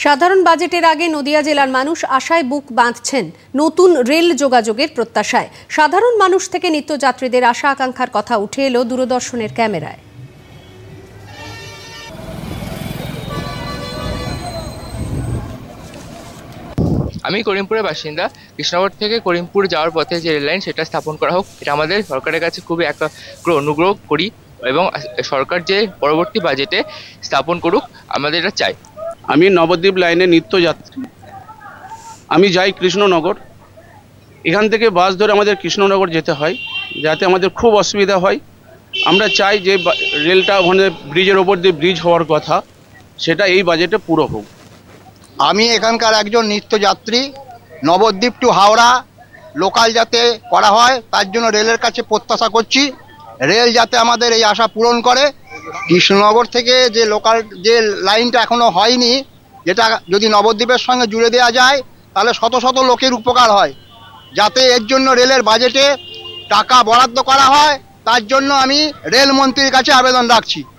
সাধারণ বাজেটের আগে নদিয়া জেলার মানুষ আশায় বুক বাঁধছেন নতুন রেল যোগাযোগের প্রত্যাশায়। সাধারণ মানুষ থেকে নিত্যযাত্রীদের আশা আকাঙ্ক্ষার কথা উঠে এলো দূরদর্শনের ক্যামেরায়। আমি করিমপুরের বাসিন্দা। কৃষ্ণনগর থেকে করিমপুর যাওয়ার পথে যে রেল লাইন সেটা স্থাপন করা হোক, এটা আমাদের সরকারের কাছে খুবই অনুগ্রহ করি এবং সরকার যে পরবর্তী বাজেটে স্থাপন করুক আমাদের এটা চাই। আমি নবদ্বীপ লাইনে নিত্যযাত্রী। আমি যাই কৃষ্ণনগর, এখান থেকে বাস ধরে আমাদের কৃষ্ণনগর যেতে হয়, যাতে আমাদের খুব অসুবিধা হয়। আমরা চাই যে রেলটা ওখানে ব্রিজের ওপর দিয়ে ব্রিজ হওয়ার কথা, সেটা এই বাজেটে পুরো হোক। আমি এখানকার একজন নিত্যযাত্রী। নবদ্বীপ টু হাওড়া লোকাল যাতে করা হয় তার জন্য রেলের কাছে প্রত্যাশা করছি। রেল যাতে আমাদের এই আশা পূরণ করে। কৃষ্ণনগর থেকে যে লোকাল যে লাইনটা এখনো হয়নি, যেটা যদি নবদ্বীপের সঙ্গে জুড়ে দেওয়া যায় তাহলে শত শত লোকের উপকার হয়। যাতে এর জন্য রেলের বাজেটে টাকা বরাদ্দ করা হয়, তার জন্য আমি রেলমন্ত্রীর কাছে আবেদন রাখছি।